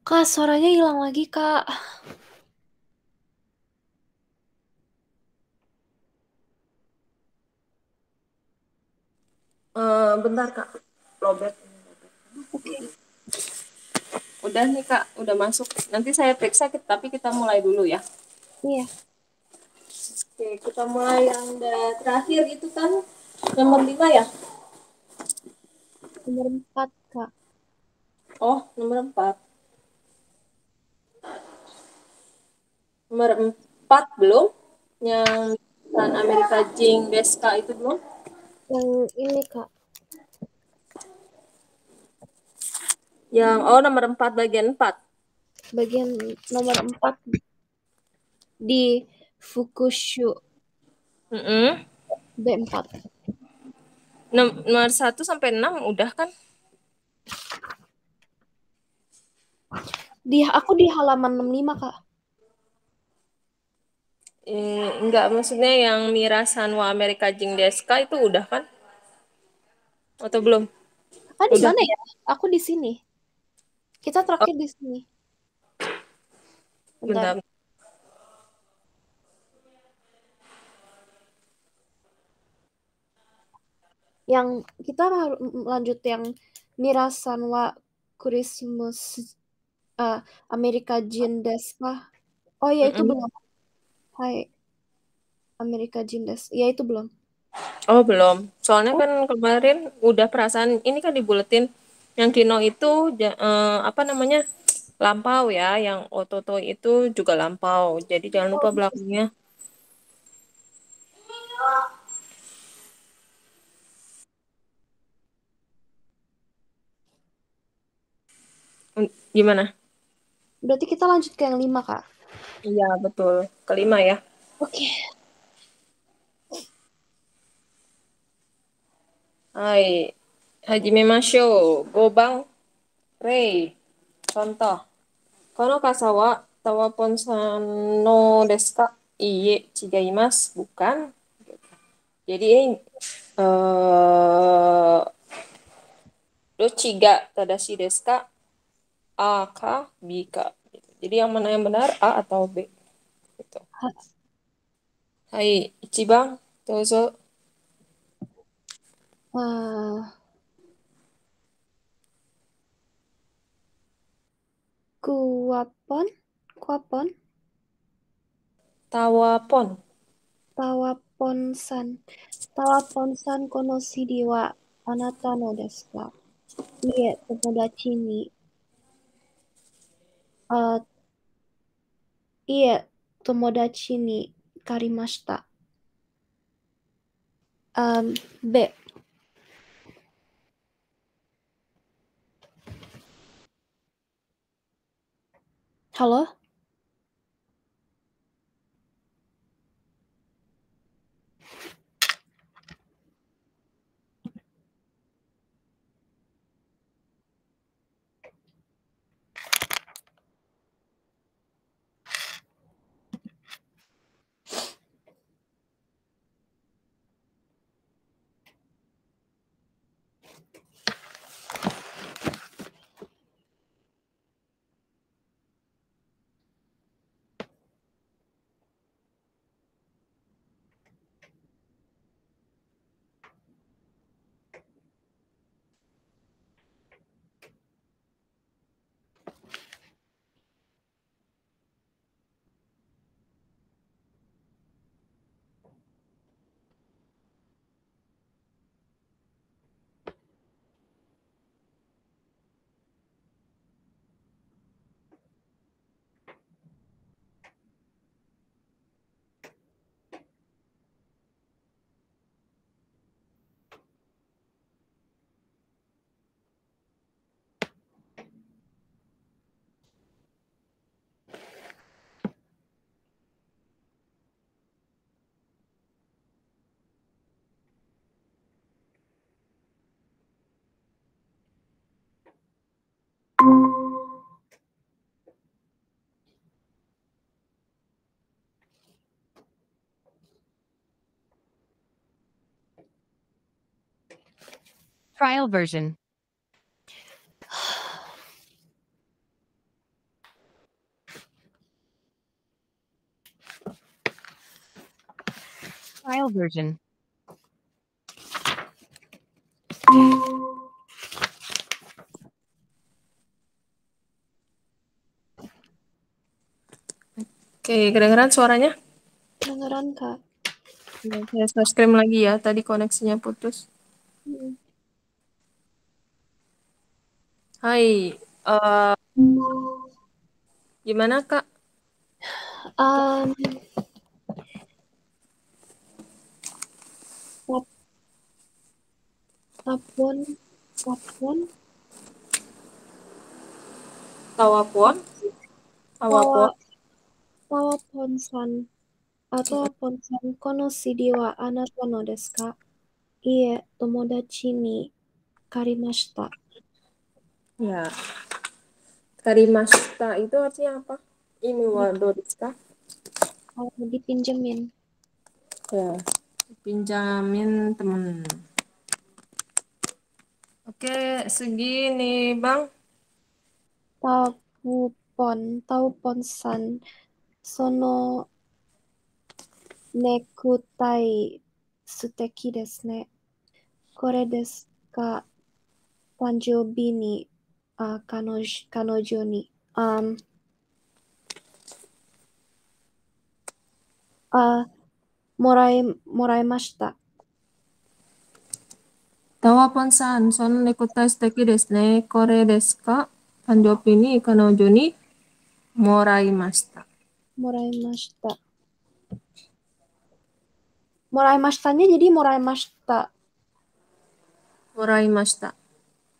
Kak, suaranya hilang lagi, Kak. Bentar Kak, lobet. Oke. Udah nih Kak, udah masuk. Nanti saya periksa, tapi kita mulai dulu ya. Iya, Oke, kita mulai yang terakhir itu kan nomor 5 ya? nomor 4, Kak. Oh, nomor 4. Nomor 4 belum? Yang Tan Amerika Jing Deska itu belum? Yang ini, Kak. Oh, nomor 4 bagian 4. Bagian nomor 4 di Fukushu Mm-mm. B4. Nomor 1 sampai 6 udah kan? Aku di halaman 65, Kak. Enggak, maksudnya yang Mira Sanwa Amerika Jing Deska itu udah kan? Atau belum? Ah, di Udah, mana ya? Aku di sini. Kita oh, terakhir di sini. Bentar. bentar. Yang kita harus lanjut yang Mirasanwa Christmas eh, Amerika Jin desu ka? Oh ya itu Mm-mm. belum. Hai, Amerika Jin desu. Ya itu belum. Oh, belum. Soalnya Oh, kan kemarin udah perasaan ini kan dibuletin yang Kino itu apa namanya? Lampau ya, yang Ototo itu juga lampau. Jadi jangan lupa oh, belakangnya. Gimana? berarti kita lanjut ke yang 5, Kak. Iya, betul. Kelima ya. Oke. Hai. Hajime Masho, Gobang, Rei. Contoh. Kono kasawa tawa ponsano desu ka? Iye, chigaimasu. Bukan. Jadi ini do chiga tadashi desu ka? A kah, B kah? Gitu. Jadi yang mana yang benar, A atau B? Gitu. Ha- Hai, Ichiban, dozo. ah, kuapon, kuapon, Tawapon. tawaponsan, tawaponsan kono shiri wa anata no desu ka? Iye, tomodachi ni, ah, iye, tomodachi ni karimashita. B. Halo? Trial version. version. Oke, kedengeran suaranya? Kedengeran, Kak. Saya subscribe lagi ya, tadi koneksinya putus. Hai, gimana Kak? Um, Tapon, Tawapon? Tawapon-san atau Apon-san kono shiri wa anata no desu ka? Ie, tomodachi ni karimashita. Ya. Karimashita itu artinya apa? Ini wa do desu ka? Dipinjemin. Ya, pinjamin temen. Oke, segini Bang. Taupon-san, sono necktie suteki desu ne. Kore desu ka? Tanjoubi ni kanojo ni. Moraemashita. Tawapon-san, sono nekotai suteki desu ne. Kore desu ka? Tanjoubi ni kanojo ni moraimashita. Moraemashita. Moraemashitanya jadi moraemashita. Moraimashita.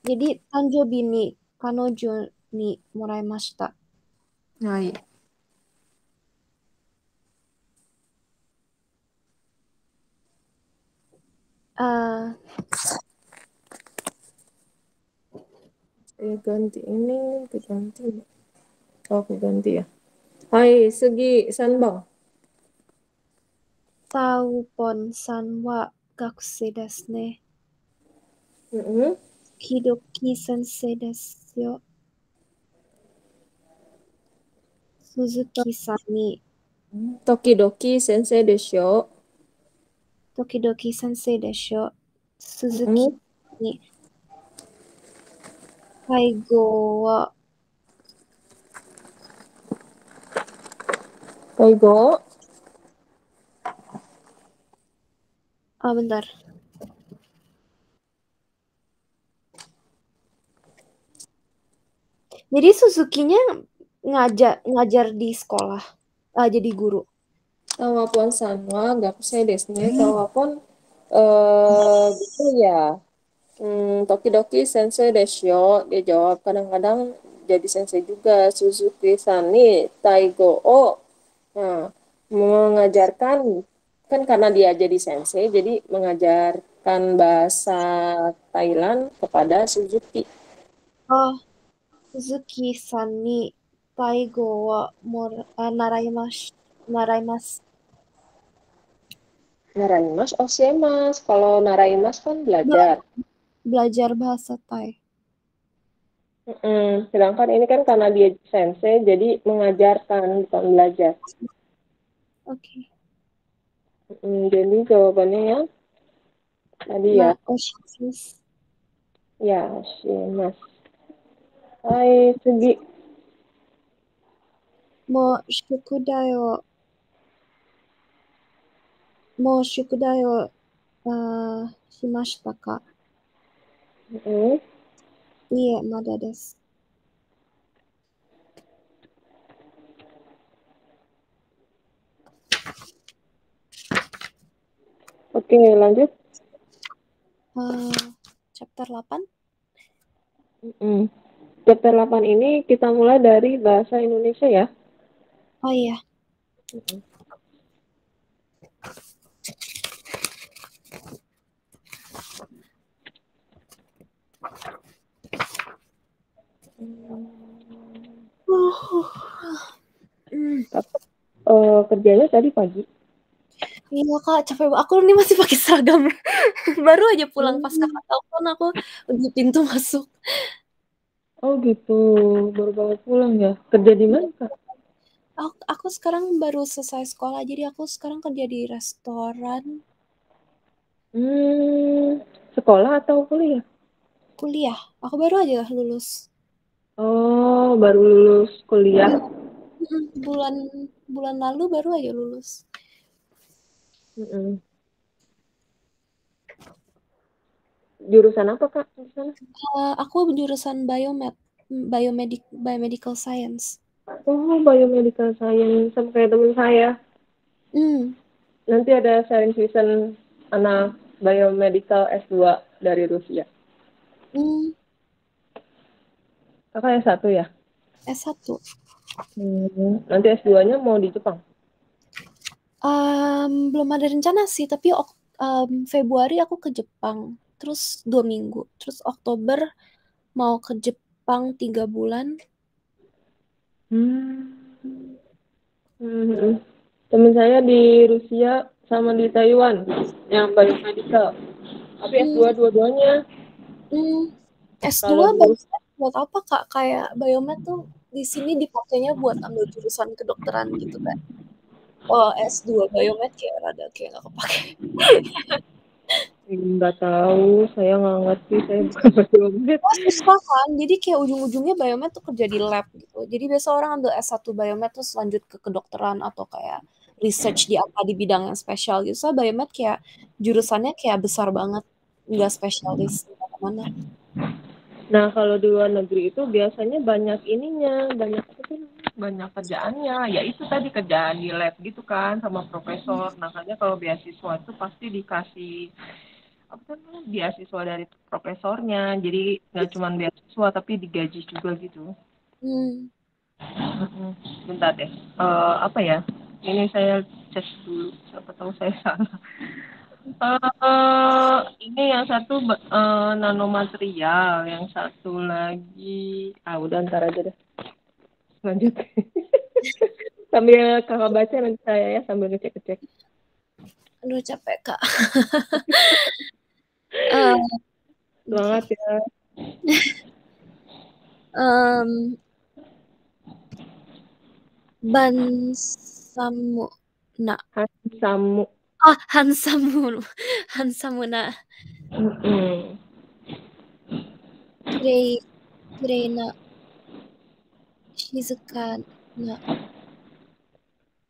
Jadi tanjoubi ni kanojo ni moraemashita. Hai. Ganti ini, diganti. Oh, ganti ya. Hai, Segi Sanbang. Taupon-san wa gakusei desu ne. Mm-hmm. Kidoki sensei desu yo. Suzuki-san ni. Tokidoki sensei desho. Tokidoki sensei desho. Suzuki ni. Kaigo wa. Kaigo. Bentar. Jadi Suzuki-nya ngajar di sekolah, jadi guru. Tawapon-san wa gakusei desu ne. Tawapon gitu ya. Tokidoki sensei desho. Dia jawab kadang-kadang jadi sensei juga. Suzuki-san ni Taigo o. Nah, mengajarkan kan karena dia jadi sensei, jadi mengajarkan bahasa Thailand kepada Suzuki. Suzuki-san ni Taigo wa naraimasu. Naraimas, osiemas. Kalau naraimas kan belajar. Belajar bahasa Thai. Sedangkan ini kan karena dia sensei, jadi mengajarkan, bukan belajar. Oke. Jadi jawabannya ya tadi ya. Oshimasu. Ya, osiemas. Hai, Segi. Mo shukudai wo shimashita ka? Iie, mada desu. Oke, lanjut. Chapter 8. Chapter 8 ini kita mulai dari bahasa Indonesia ya. Oh iya. Kerjanya tadi pagi. Iya Kak, capek banget. Aku nih masih pakai seragam. Baru aja pulang pas Kakak telepon aku di pintu masuk. Oh gitu, baru banget pulang ya. Kerja di mana Kak? Aku sekarang baru selesai sekolah, jadi aku sekarang kerja di restoran. Hmm, sekolah atau kuliah? Kuliah. Aku baru aja lulus. Oh, baru lulus kuliah. Iya, bulan bulan lalu baru aja lulus. Mm-mm. Jurusan apa Kak di sana? Aku jurusan biomedical science. Oh, biomedical science sama kayak teman saya. Hmm. Nanti ada science vision anak biomedical S2 dari Rusia. Hmm. Kakak S1 ya? S1. Nanti S2-nya mau di Jepang. Belum ada rencana sih, tapi Februari aku ke Jepang, terus 2 minggu, terus Oktober mau ke Jepang 3 bulan. Hmm. Hmm. Temen saya di Rusia sama di Taiwan yang biomedical. Tapi S2 Hmm. dua-duanya. Hmm. Kalau S2 di Rusia, biomed buat apa Kak? Kayak biomed tuh di sini dipakainya buat ambil jurusan kedokteran gitu kan. Oh, S2 biomed kayak rada kayak nggak kepake. nggak tahu, saya nggak ngerti, saya bukan biomed. Oh, susah kan? Jadi kayak ujung-ujungnya biomed tuh kerja di lab gitu. Jadi biasa orang ambil S1 biomed terus lanjut ke kedokteran atau kayak research di apa di bidang yang spesial gitu. So biomed kayak jurusannya kayak besar banget, nggak spesialis di mana-mana. Nah, kalau di luar negeri itu biasanya banyak ininya, banyak apa sih namanya? Banyak kerjaannya. Ya itu tadi kerjaan di lab gitu kan sama profesor. Makanya kalau beasiswa itu pasti dikasih apa sih namanya? Beasiswa dari profesornya. Jadi nggak cuma beasiswa tapi digaji juga gitu. Hmm. Mm-mm. Bentar deh. Apa ya? Ini saya cek dulu. Siapa tahu saya salah. Ini yang satu nanomaterial, yang satu lagi udah ntar aja deh. Lanjut. Sambil kakak baca nanti saya ya sambil ngecek-ngecek. Aduh capek Kak. Eh, Semangat Oke. ya. Em, Bansamuna. Hansamu. Ah, Hansamunu. Hansamuna. Mm-mm. Kirei, Kireina, Shizukana,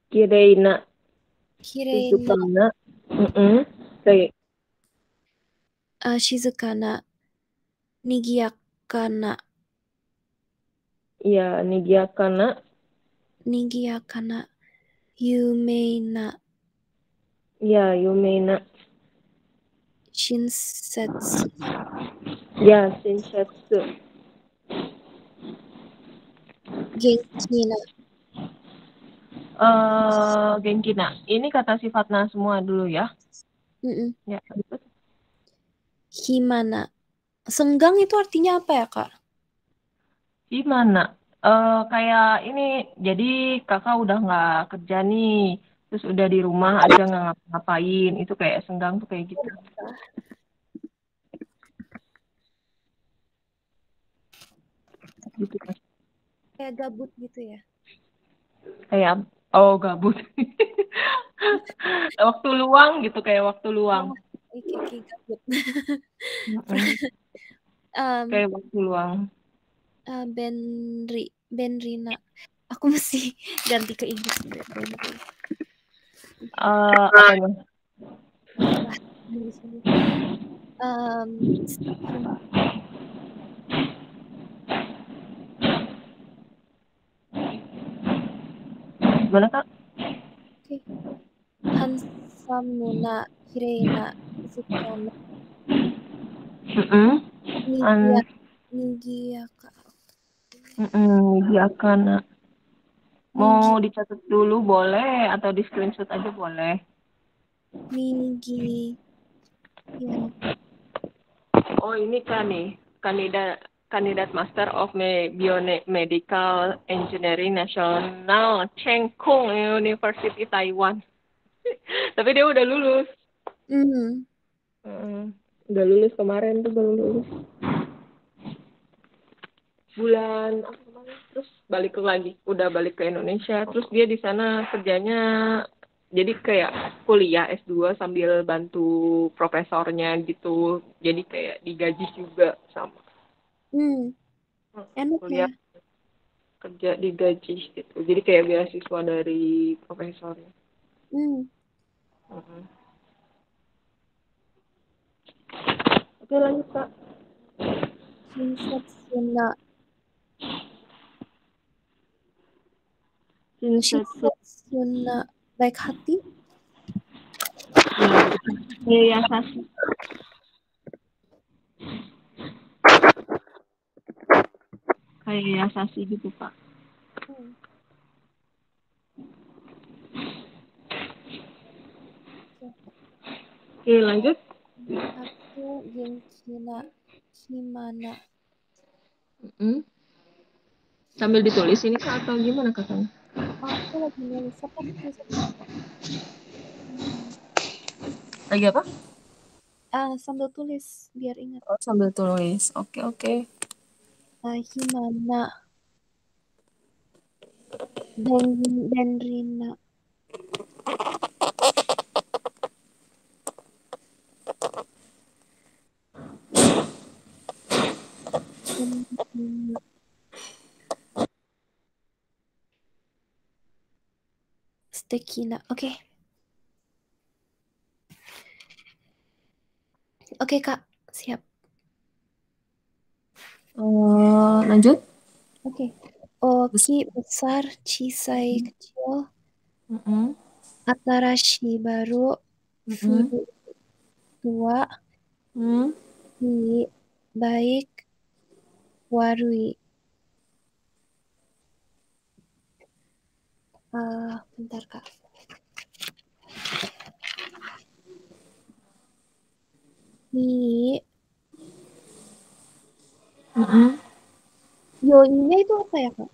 Kireina Kireina, Suzukana. Mm-mm. Kayak Shizukana, Nigiyakana, ya Nigiakana. Nigiyakana, Yumeina, Ya Yumeina. Shinsetsu, Ya Shinsatsu. Genkina. Genkina. Ini kata sifatnya semua dulu ya. Mm-mm. Ya, lanjut. Himana. Senggang itu artinya apa ya, Kak? Gimana? Kayak ini, jadi kakak udah nggak kerja nih, terus udah di rumah aja nggak ngapa-ngapain, itu kayak senggang tuh kayak gitu. Gitu kan. Kayak gabut gitu ya. Kayak, oh gabut. Waktu luang gitu, kayak waktu luang. Oh, oke, oke, gabut. Mm-mm. um, Kayak waktu luang. Benrina. Aku mesti ganti ke Inggris deh, Benri. Apanya? Bahasa Inggris dulu. Stephen. Gimana kak? Oke. Hansamuna, Kirena, Shizukana, Mm-mm. Nigia, An, Nigiaka, Iya kan. Mau Nigi, dicatat dulu boleh, atau di screenshot aja boleh. Nigi, ya, Oh ini kan nih kandidat kandidat Master of Biomedical Engineering National Cheng Kung University Taiwan. Tapi dia udah lulus. hmm, Heeh. Udah lulus kemarin tuh baru lulus. Bulan apa kemarin? Terus balik lagi, udah balik ke Indonesia. Terus dia di sana kerjanya Jadi kayak kuliah S2 sambil bantu profesornya gitu. Jadi kayak digaji juga sama. Enak ya. Kuliah kerja digaji gitu. Jadi kayak beasiswa dari profesornya. Hmm. Mm-mm. Oke lanjut Kak. Shinsetsu Shinsetsu. Shinsetsu baik hati. Ya, Yayasashi. Kayak Yayasashi gitu Pak. Hmm. Oke lanjut. Aku Genkina Himana. Mm-mm. Sambil ditulis ini Kak atau gimana Kakaknya? Oh, aku lagi nulis apa tulisannya? Lagi apa? Sambil tulis biar ingat. Oh, sambil tulis. Oke, oke. Himana dan Rina. Dan Stekina. Oke. Oke, Kak. Siap. Lanjut. Oke. Oki besar, Chisai kecil, Mm-mm. Atarashi baru, Mm-mm. Furu tua, Mm. Hi baik, Warui. Bentar, Kak. Hi. Mm-mm. Yo-nya itu apa ya, Kak?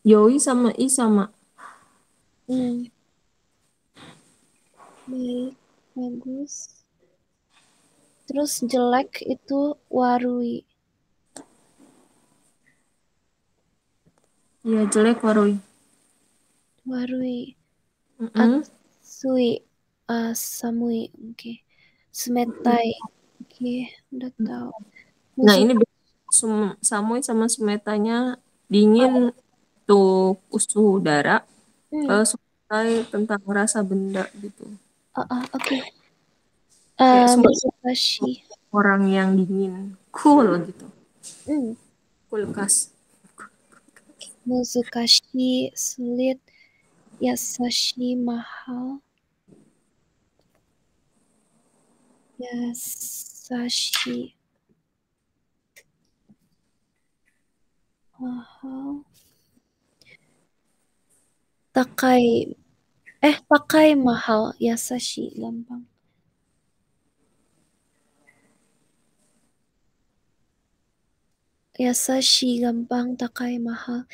Yoi sama I sama. Hmm. Baik, bagus. Terus jelek itu Warui. Iya, jelek Warui. Warui. Mm-mm. Atsui. Samui. Oke. Sumetai. Oke, udah tahu. Nah, Musuh. ini Samui sama Sumetanya dingin untuk suhu udara. Hmm. Kalau Sumetai tentang rasa benda gitu. Oke. Kayak semua Musukashi. orang yang dingin. Cool gitu. Hmm. Kulkas. Musukashi sulit. Yasashi mahal. Yasashi mahal. Takai. Takai mahal. Yasashi gampang. Yasashi gampang. Takai mahal.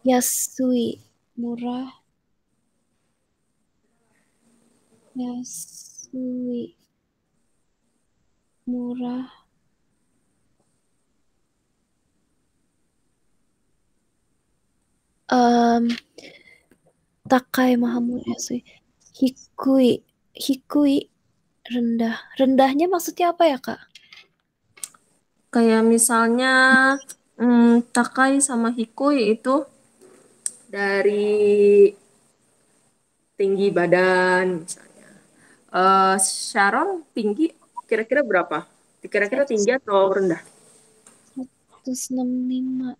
Yasui murah. Yasui murah. Um, Takai mahal murah. Yasui. Hikui. Hikui rendah. Rendahnya maksudnya apa ya, Kak? Kayak misalnya Takai sama Hikui itu dari tinggi badan misalnya. Sharon tinggi kira-kira berapa? Kira-kira tinggi atau rendah? 165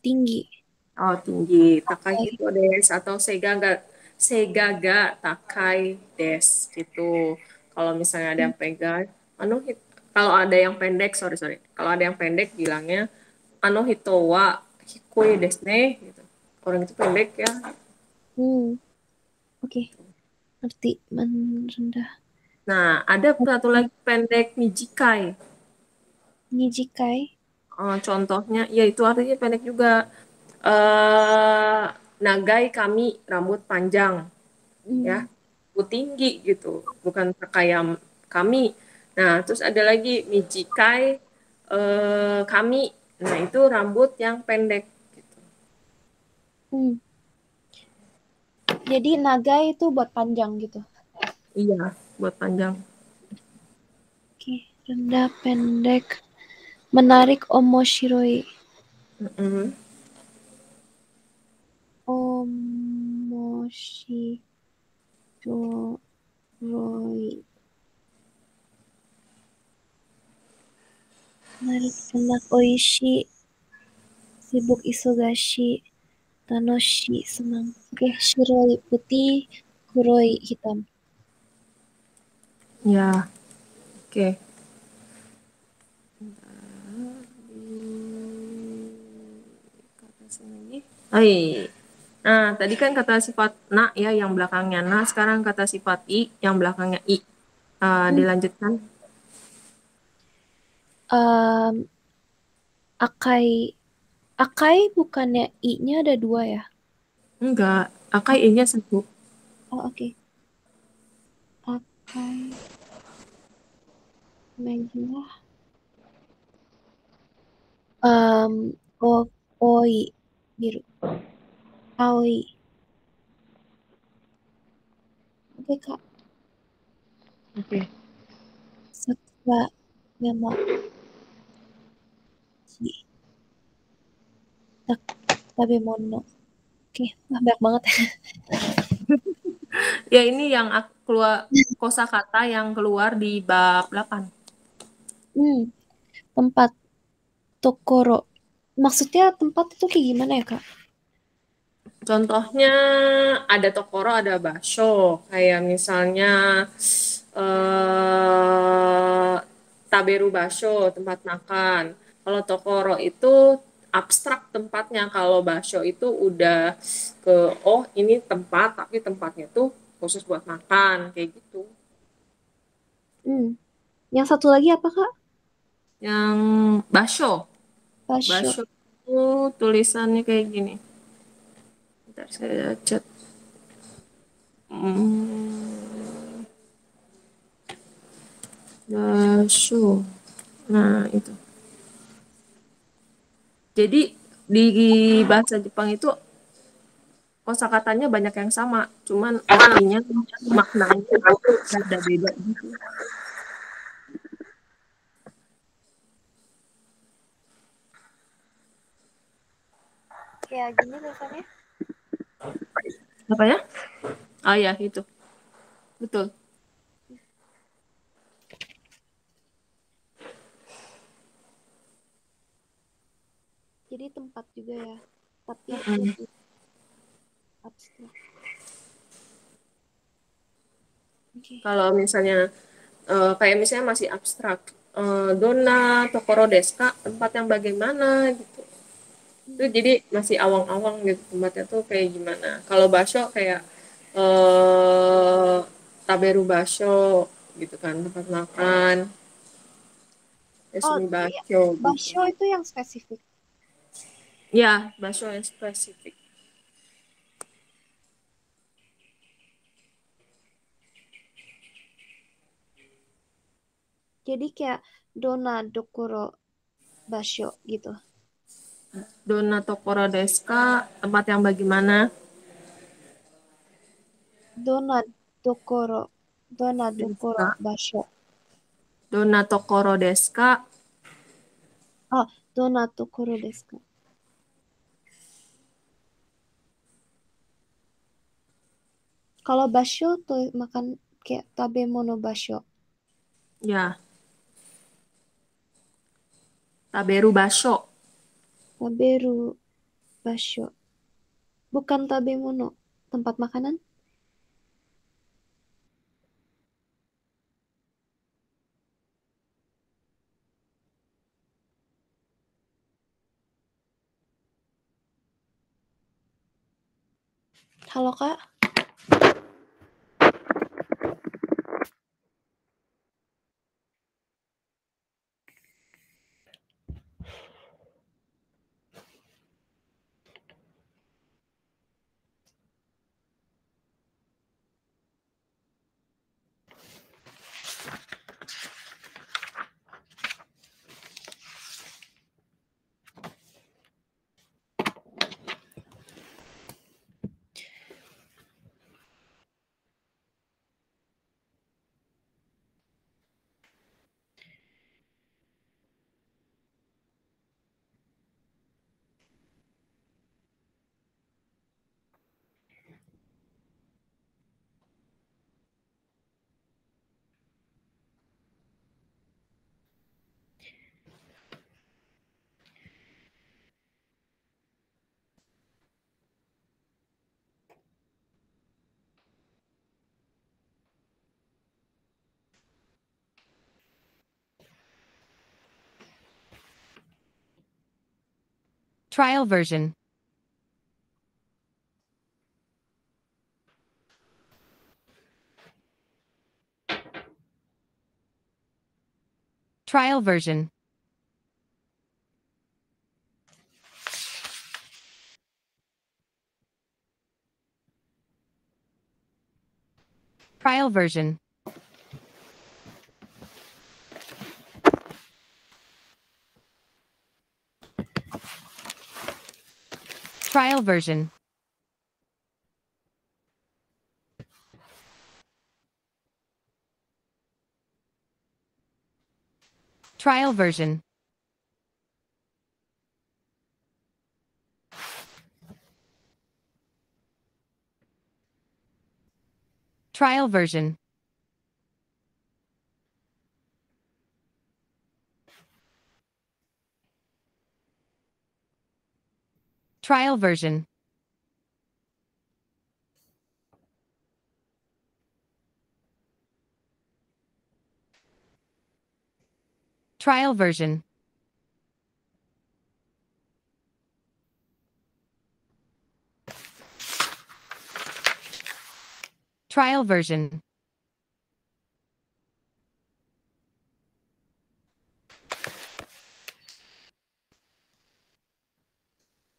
tinggi. Oh, tinggi. Takai itu des atau Segaga Takai des gitu. Kalau misalnya ada yang pegang, anu kalau ada yang pendek, sorry. Kalau ada yang pendek bilangnya anu hitowa hikui desne gitu. Orang itu pendek ya. Oke, ngerti. Rendah. Nah, ada satu lagi pendek Mijikai. Nijikai. Contohnya, ya itu artinya pendek juga. Nagai kami rambut panjang, ya, Hmm. rambut tinggi gitu, bukan kayak kami. Nah, terus ada lagi Mijikai kami. Nah, itu rambut yang pendek. Gitu. Hmm. Jadi naga itu buat panjang gitu. Iya, buat panjang. Oke, rendah, pendek, menarik, omoshiroi. Mm-mm. Omoshiroi. Menarik, enak, oishi, sibuk, isogashi, tanoshi, senang. Oke, shiroi, putih, kuroi, hitam. Ya, oke. Hai. Nah, tadi kan kata sifat na ya yang belakangnya na, sekarang kata sifat i yang belakangnya i. Hmm. Dilanjutkan. Um, akai, akai bukannya i-nya ada dua ya? Enggak, akai i-nya satu. Oh, oke. Akai, Megila. O, oi, biru. Aoi. Oke, Kak. Oke. Sakura, Yamachi. Tabemono. Oke, wah, banyak banget. Ya ini yang keluar kosakata yang keluar di bab 8. Tempat, Tokoro. Maksudnya tempat itu kayak gimana ya, Kak? Contohnya ada tokoro, ada basho. Kayak misalnya eh taberu basho, tempat makan. Kalau tokoro itu abstrak tempatnya. Kalau basho itu udah ke oh ini tempat, tapi tempatnya tuh khusus buat makan kayak gitu. Hmm. Yang satu lagi apa, Kak? Yang basho, Basho. basho itu tulisannya kayak gini. Bentar saya cat. Hmm, basho. Nah, itu. Jadi di bahasa Jepang itu kosakatanya banyak yang sama, cuman artinya, maknanya ada beda gitu. Kayak gini tulisannya. Apa ya? Oh ya, itu. Betul. Jadi tempat juga ya. Tapi Mm-mm. lebih abstrak. Oke. Kalau misalnya kayak misalnya masih abstrak, dona, tokoro deska, tempat yang bagaimana gitu. Itu Hmm. jadi masih awang-awang gitu tempatnya tuh kayak gimana. Kalau basho kayak eh taberu basho gitu kan, tempat makan. Oh, Esumi iya. basho gitu. Basho itu yang spesifik. Ya, basho yang spesifik. Jadi kayak dona, dokoro, basho gitu. Dona Tokoro Deska, tempat yang bagaimana? Dona, dokoro, dona, dokoro, Deska. basho. Dona Tokoro Deska, Ah, dona, dokoro desu ka? Kalau basho tuh makan kayak tabemono basho. ya, Taberu Basho. Taberu basho. Bukan tabemono. Tempat makanan? Halo, Kak. Trial version. Trial version. Trial version. Trial version. Trial version. Trial version. Trial version. Trial version. Trial version.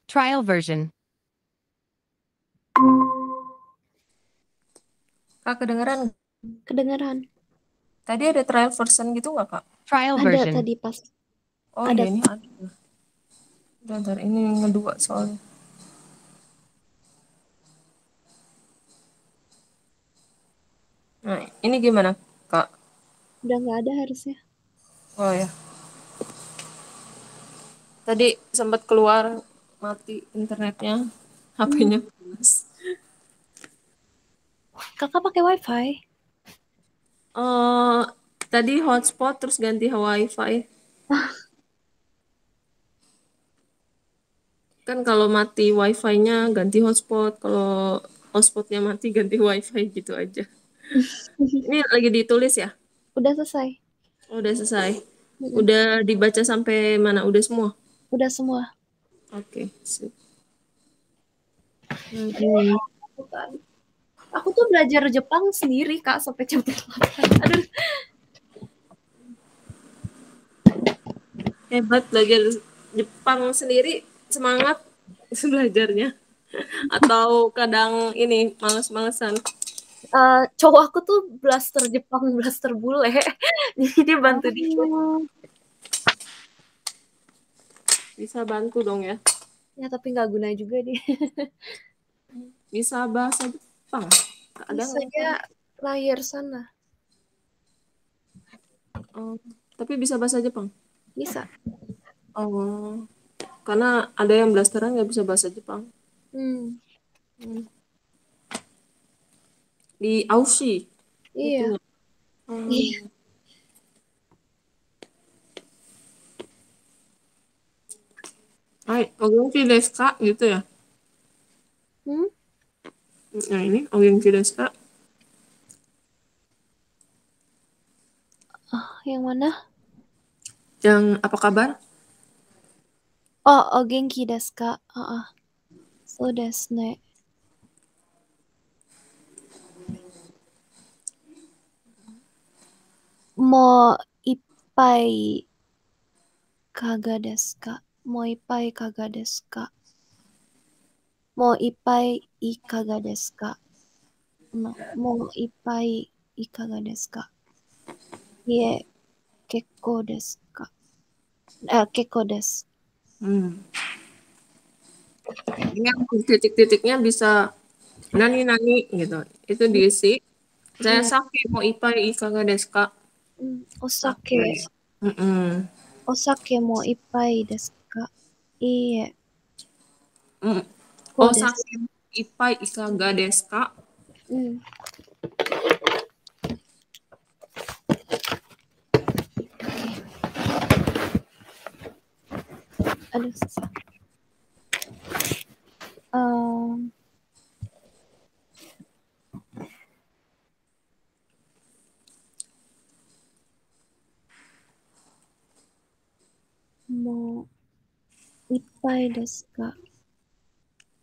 Trial version. Kak, kedengeran? Kedengeran. Tadi ada trial version gitu nggak, Kak? Trial Ada version. tadi pas. Oh Ada. iya, ini ada. Bentar, ini ngedua soalnya. Nah, ini gimana, Kak? Udah nggak ada harusnya. Oh ya. Tadi sempat keluar mati internetnya, HP-nya panas. Kakak pakai wifi? Eh, tadi hotspot terus ganti wifi. Kan kalau mati wifi-nya ganti hotspot, kalau hotspotnya mati ganti wifi gitu aja. Ini lagi ditulis ya? Udah selesai. Oh, udah selesai. Mm-mm. Udah dibaca sampai mana? Udah semua? Udah semua. Oke, sip. Ini Bukan. Aku tuh belajar Jepang sendiri, Kak, sampai chapter 8. Aduh. hebat belajar Jepang sendiri, semangat belajarnya. Atau kadang ini males-malesan. Cowok aku tuh blaster Jepang, blaster bule. Jadi dia bantu dikit. Oh, bisa bantu dong ya. Ya, tapi nggak guna juga dia. Bisa bahasa Jepang. Kadang Bisa dia lahir sana. oh, tapi bisa bahasa Jepang. Bisa. Oh, karena ada yang blasteran nggak bisa bahasa Jepang. Hmm. Hmm. Di Aussie Iya. itunya. Oh, Iya. hai, ogenki desu ka gitu ya. Hmm? Nah ini ogenki desu ka. Yang mana? Yang apa kabar? Oh, oh genki desu ka? So desu ne. Mo ippai kaga desu ka? Mo ippai kaga desu ka? Mo ippai ikaga desu ka? Mo ippai ikaga desu ka? Ie, kekko desu ka? Kekko desu. Hmm. Ini yang titik-titiknya bisa nani gitu. Itu diisi. Saya Iya. sake mo ipai ikaga desu ka? Osake. Sake. Mm-mm. Osake mo ippai desu ka? Ie, Mm. ko desu. Osake mo ipai ikaga desu ka? Hmm. Aduh, susah. Mo Ippai desu ka?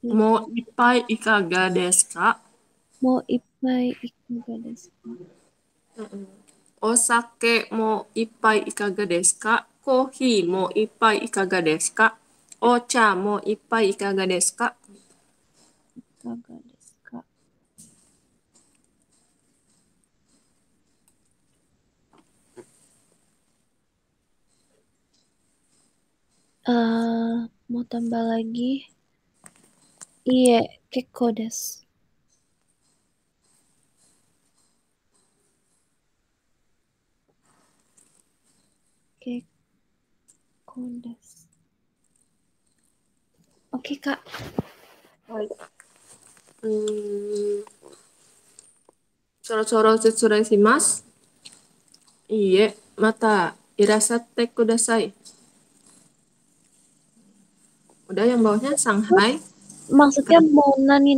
Mo ippai ikaga desu ka? Mo ippai ikaga desu ka? Osake mo ippai ikaga desu ka? Kohi mo ippai ikaga desu ka? Ocha mo ippai ikaga desu ka? Ikaga desu ka? Mau tambah lagi. Iye, kekko desu. Kekko desu. Oke, Kak. Soro-soro setsurai shimasu. Iye, mata irasatte kudasai. Udah yang bawahnya Shanghai. Maksudnya mau nani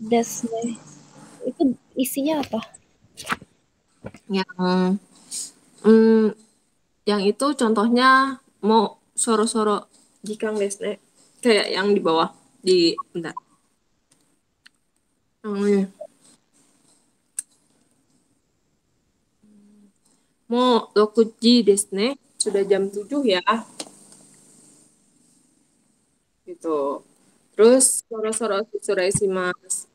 desu ne. Itu isinya apa? Yang itu contohnya mau soro-soro jikang desu ne. Kayak yang di bawah bentar. Mau dokuji desu ne. Sudah jam 7 ya. Gitu. Terus soro-soro setsurai shimasu.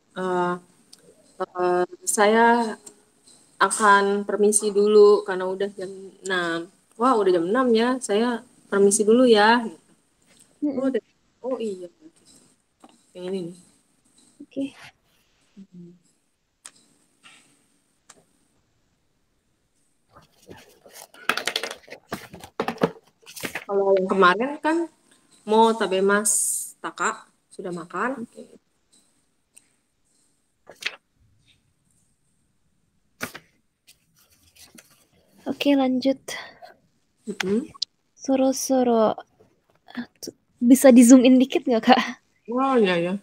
Saya akan permisi dulu karena udah jam 6. Wah, udah jam 6 ya. Saya permisi dulu ya. Oh iya. Yang ini nih. Oke. Kalau yang kemarin kan mau tabemas taka sudah makan. Oke, lanjut. Soro-soro. Bisa di zoom in dikit nggak, Kak? Oh iya ya.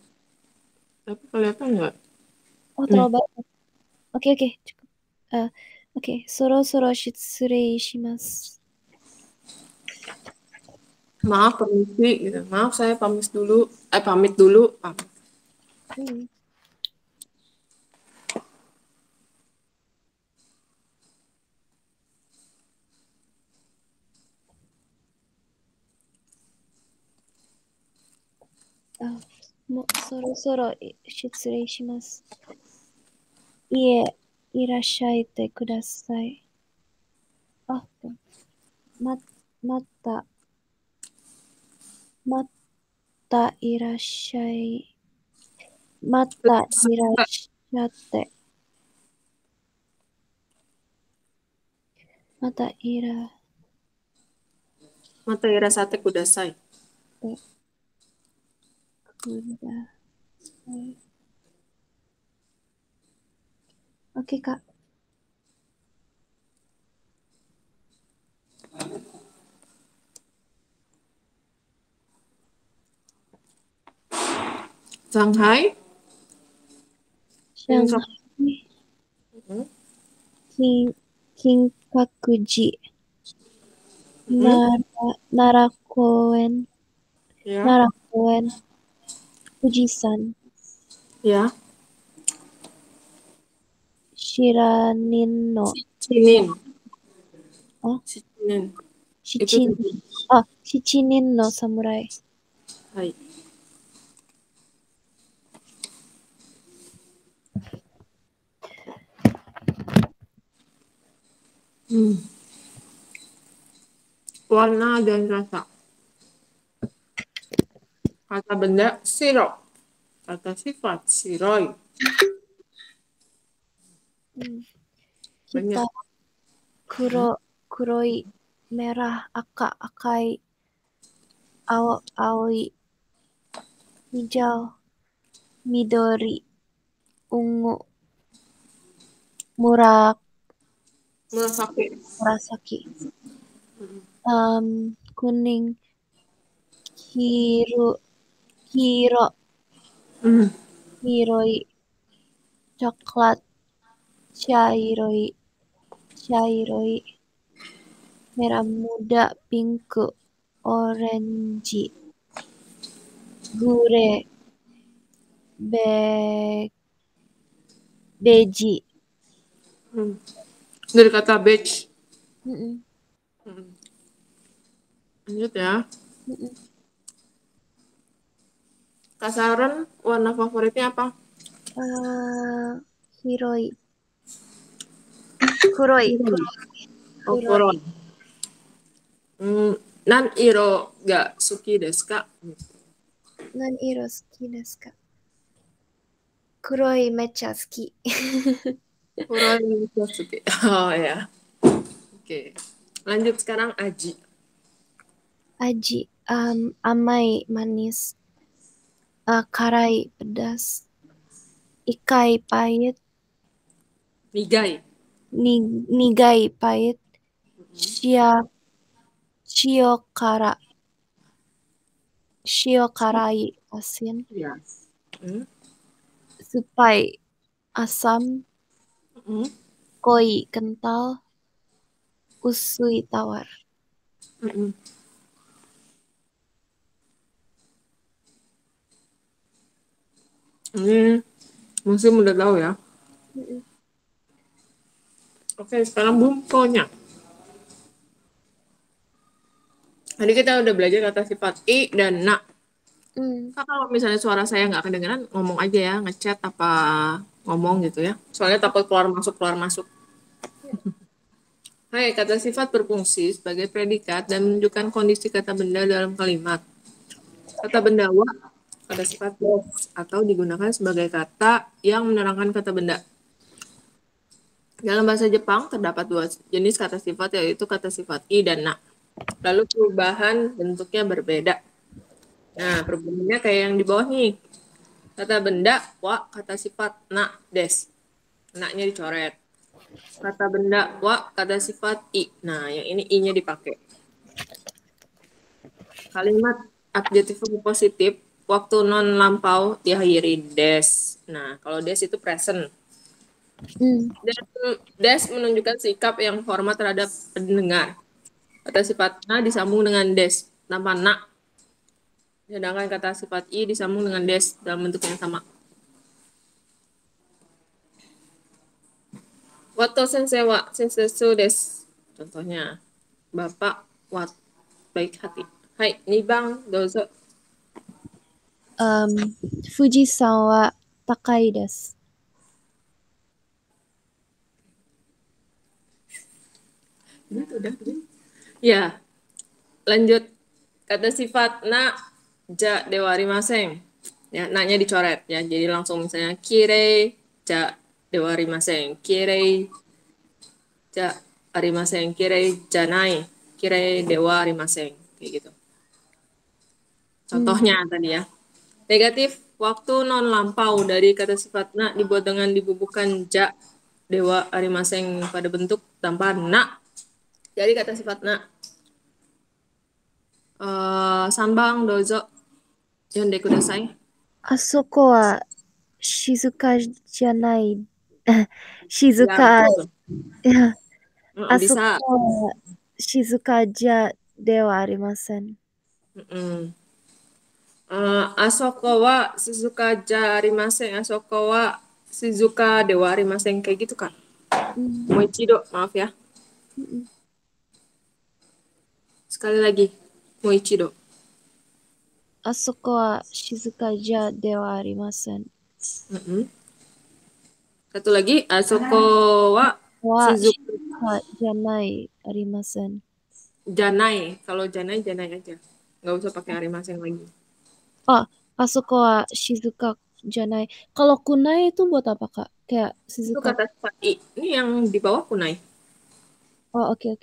Tapi kelihatan nggak? Oh, terlalu banyak. Oke. Cukup. Oke, soro-soro shitsurei shimasu. Maaf permisi gitu. Maaf saya pamit dulu. Soro-soro shitsurei shimasu. Iye, irashaite kudasai. Mata irashate. Mata irasate kudasai. Oke, Kak. Shanghai. Kinkakuji. Narakoen. Ya. Narakoen. Fujisan. Ya. Shiranin no. Shichinin no samurai. Hai. Warna dan rasa. Kata benda sirop. Kata sifat siroi. Kita kuroi, merah, akai, aoi, hijau, midori, ungu, murasaki, kuning, hiroi, coklat, cairoi, merah muda, pink, orange, gure, beji. Dari kata batch. Mm-mm. Lanjut ya. Mm-mm. Kasaran warna favoritnya apa? Hiroi. Kuroi. Oh, Kuroi. Nan iro ga suki desu ka? Nan iro suki desu ka? Kuroi mecha suki. Kuroi suki. Oh ya. Oke. Lanjut sekarang Aji. Aji, amai, manis. Karai, pedas. Ikai, pahit. Nigai. Nigai, pahit. Shiokara. Shiokarai, asin. Ya. Supai, asam. Koi, kental. Usui, tawar. Ini musim udah tahu ya. Oke, sekarang bumponya. Tadi kita udah belajar kata sifat i dan na. Kak, kalau misalnya suara saya nggak kedengeran, ngomong aja ya, ngechat apa ngomong gitu ya. Soalnya takut keluar masuk. Hai, kata sifat berfungsi sebagai predikat dan menunjukkan kondisi kata benda dalam kalimat. Kata benda wa, kata sifat des, atau digunakan sebagai kata yang menerangkan kata benda. Dalam bahasa Jepang terdapat dua jenis kata sifat, yaitu kata sifat i dan na. Lalu perubahan bentuknya berbeda. Nah, perubahannya kayak yang di bawah nih. Kata benda, wa, kata sifat, na, des. Na-nya dicoret. Kata benda, wa, kata sifat, i. Nah, yang ini i-nya dipakai. Kalimat adjektif positif, waktu non lampau diakhiri des. Nah, kalau des itu present. Des menunjukkan sikap yang hormat terhadap pendengar. Kata sifat na disambung dengan des tanpa na. Sedangkan kata sifat i disambung dengan des dalam bentuk yang sama. Wato sensei wa sensetsu desu. Contohnya, Bapak wat baik hati. Hai, nibang dozo. Fujisan wa takai desu. Ya, lanjut. Kata sifat na ja dewa arimaseng. Ya, na-nya dicoret ya. Jadi langsung misalnya kirei ja dewa arimaseng. Kirei ja arimaseng. Kirei janai. Kirei dewa arimaseng. Kayak gitu. Contohnya tadi ya. Negatif, waktu non lampau dari kata sifat na dibuat dengan dibubuhkan ja dewa arimaseng pada bentuk tanpa na. Jadi kata sifat na. Sambang dozo. Yonde kudasai. Asoko wa shizuka janai. Shizuka. Ya, betul. Ya. Bisa. Asoko wa shizuka ja dewa arimasen. Asoko wa Shizuka ja arimasen. Asoko wa Shizuka dewa arimasen. Kayak gitu, Kak. Moichido, maaf ya. Sekali lagi. Moichido. Asoko wa shizuka ja dewa arimasen. Satu lagi. Asoko wa Shizuka janai arimasen. Janai. Kalau janai, janai aja. Nggak usah pakai arimasen lagi. Asoko wa shizuka janai. Kalau kunai itu buat apa, Kak? Kayak Itu shizuka. kata sifat i. Ini yang di bawah kunai. Oh, oke.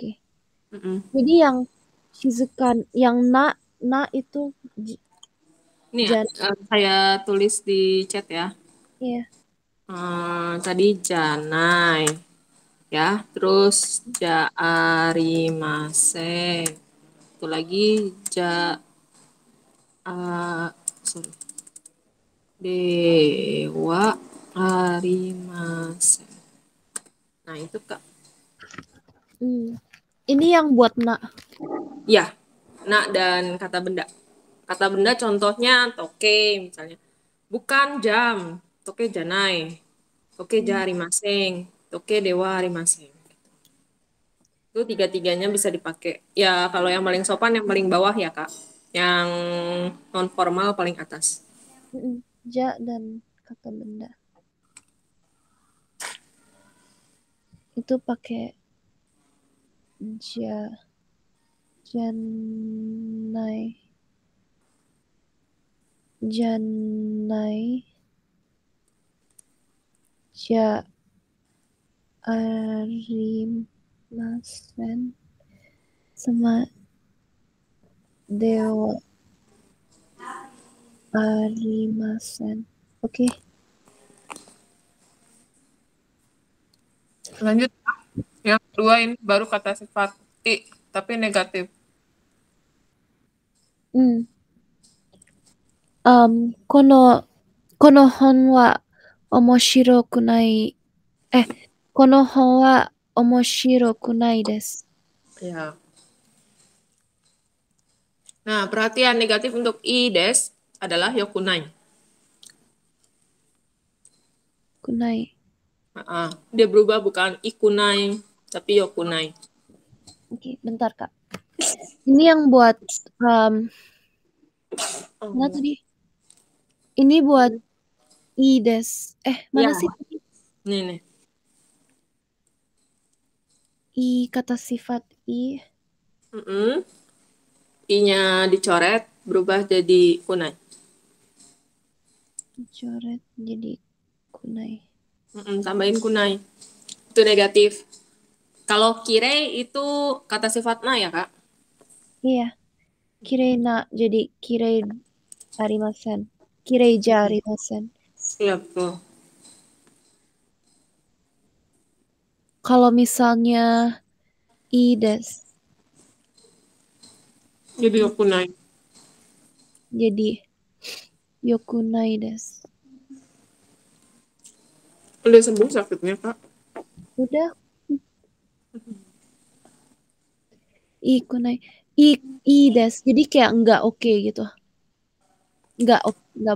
Jadi yang shizuka, yang na itu Ini ya, saya tulis di chat ya. Iya. Tadi janai. Ya, terus ja arimaseng. Itu lagi sorry. Dewa arimaseng. Nah, itu Kak. Ini yang buat na. Ya, na dan kata benda. Kata benda contohnya toke misalnya. Bukan jam, toke janai. Toke ja arimaseng, toke dewa arimaseng. Itu tiga-tiganya bisa dipakai. Ya kalau yang paling sopan yang paling bawah ya Kak. Yang non formal paling atas. Ja dan kata benda. Itu pakai ja, janai, ja arimasen sama dewa arimasen. Oke. Lanjut. Yang kedua ini baru kata sifat i, tapi negatif. Kono hon wa omoshiroku nai. Kono hon wa omoshiroku nai desu. Ya. Nah, perhatian negatif untuk i des adalah yokunai. Kunai. Dia berubah bukan ikunai, tapi yokunai. Oke, bentar Kak. Ini yang buat mana tadi? Ini buat i des. Mana Ya. sih? Nih. I kata sifat i. I-nya dicoret berubah jadi kunai. Dicoret jadi kunai. Tambahin kunai. Itu negatif. Kalau kirei itu kata sifat na ya Kak? Iya. Kirei na jadi kirei arimasen. Kirei ja arimasen. Iya betul. Kalau misalnya i des. Jadi yokunai. Jadi yokunai desu. Udah sembuh sakitnya Kak? Udah. I kunai. I des. Jadi kayak enggak oke gitu. Enggak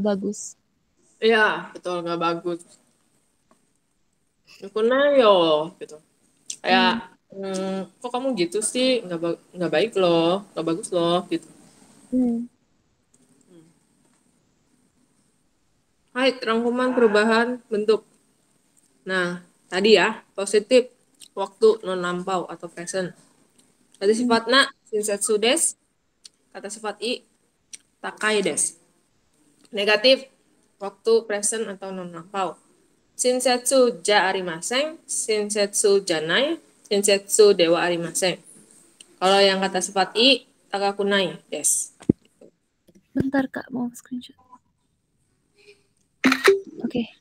bagus. Iya, betul, nggak bagus. Yokunai yo, gitu. Kayak, kok kamu gitu sih? Nggak baik loh, nggak bagus loh, gitu. Hai, rangkuman perubahan bentuk. Nah, tadi ya, positif, waktu non lampau atau present. Kata sifat na, shinsetsu des. Kata sifat i, takai des. Negatif, waktu present atau non lampau. Shinsetsu ja arimaseng, shinsetsu janai, shinsetsu dewa arimaseng. Kalau yang kata sifat i, takakunai des. Bentar Kak, mau screenshot. Oke.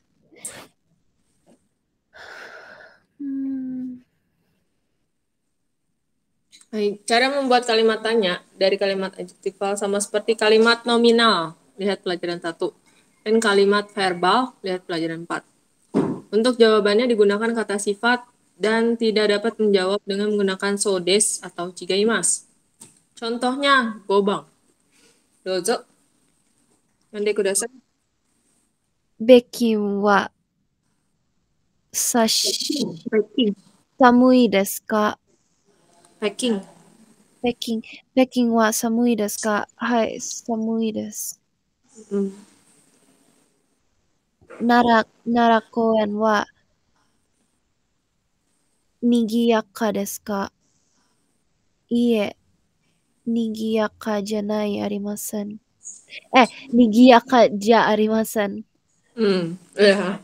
Baik, cara membuat kalimat tanya dari kalimat adjektifal sama seperti kalimat nominal, lihat pelajaran 1. Dan kalimat verbal, lihat pelajaran 4. Untuk jawabannya digunakan kata sifat dan tidak dapat menjawab dengan menggunakan so des atau chigaimasu. Contohnya, gobang. Dozo. Yonde kudasai. Beki wa Packing. samui desu ka? Packing. Peking wa samui desu ka? Hai, samui desu. Nara koen wa nigiyaka desu ka? Iie, nigiyaka janai arimasen. Nigiyaka ja arimasen. Ya.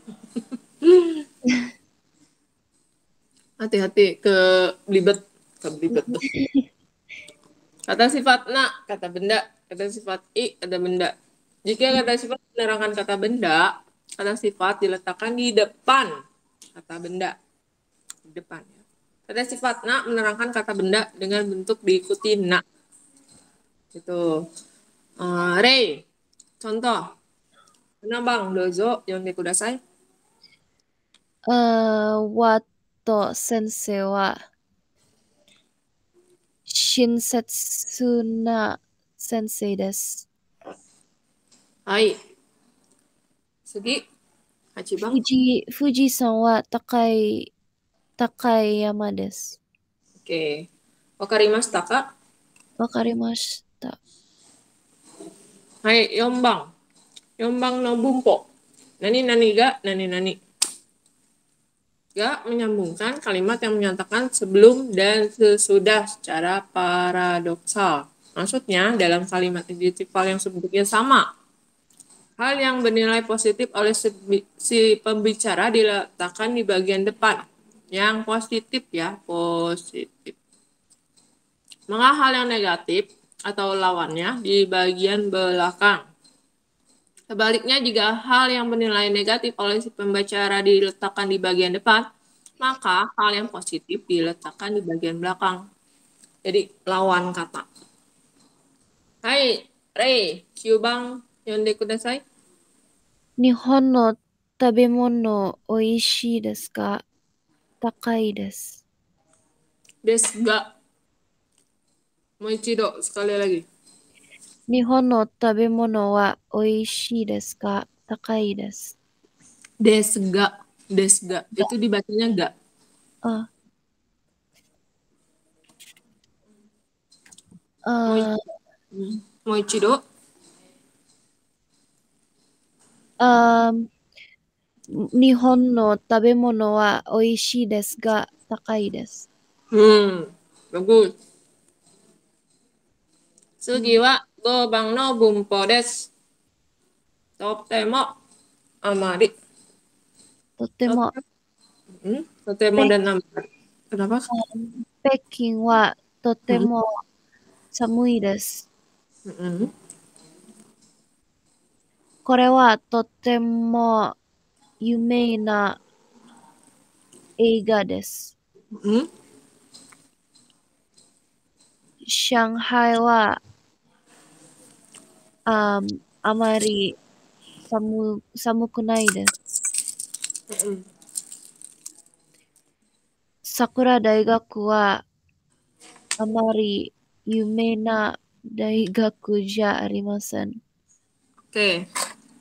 Hati-hati ke belibet. Kata sifat na, kata benda. Kata sifat i, kata benda. Jika kata sifat menerangkan kata benda, kata sifat diletakkan di depan kata benda. Di depan. Kata sifat na menerangkan kata benda dengan bentuk diikuti na. Itu. Rei, contoh. Mana bang, dozo, yonde kudasai. Wato sensei wa Shinsetsu na sensei desu. Hai. Sugi, Hachibang. Fuji-san wa takai yama desu. Oke. Wakarimashita ka? Wakarimashita. Hai, Yombang. Yombang no bumpo. Nani ga, nani. Ga menyambungkan kalimat yang menyatakan sebelum dan sesudah secara paradoksal. Maksudnya, dalam kalimat adjektifal yang sebentuknya sama, hal yang bernilai positif oleh si pembicara diletakkan di bagian depan. Yang positif ya, positif. Maka hal yang negatif atau lawannya di bagian belakang. Sebaliknya, jika hal yang bernilai negatif oleh si pembicara diletakkan di bagian depan, maka hal yang positif diletakkan di bagian belakang. Jadi, lawan kata. Hai, Rei, Kyubang, yonde kudasai. Nihon no tabemono oishii desu ka? Takai desu. Desu ga. Moichido, sekali lagi. Nihon no tabemono wa oishii desu ka? Takai desu. Desu ga. Itu dibacanya ga. Moichido. Nihon no tabemono wa oishii desu ga takai desu. Bagus. Sugi wa gobang no bumpo desu. Totemo amari. Totemo dan amari. Kenapa? Peking wa totemo samui desu. Kore wa totemo yumei na eiga desu. Shanghai wa amari samuku nai desu. Sakura Daigaku wa amari yumei na daigaku ja arimasen. Oke.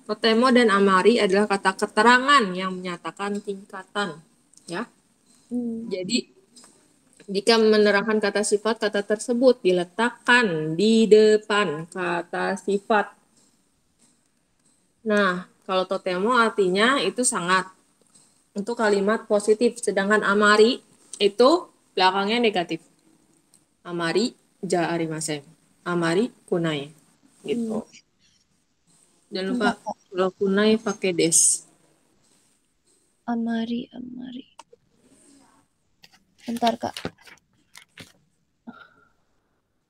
Totemo dan amari adalah kata keterangan yang menyatakan tingkatan, ya. Jadi jika menerangkan kata sifat, kata tersebut diletakkan di depan kata sifat. Nah, kalau totemo artinya itu sangat. Untuk kalimat positif, sedangkan amari itu belakangnya negatif. Amari ja arimasen. Amari kunai. Gitu. Jangan lupa kalau kunai pakai des. Amari. Bentar, Kak.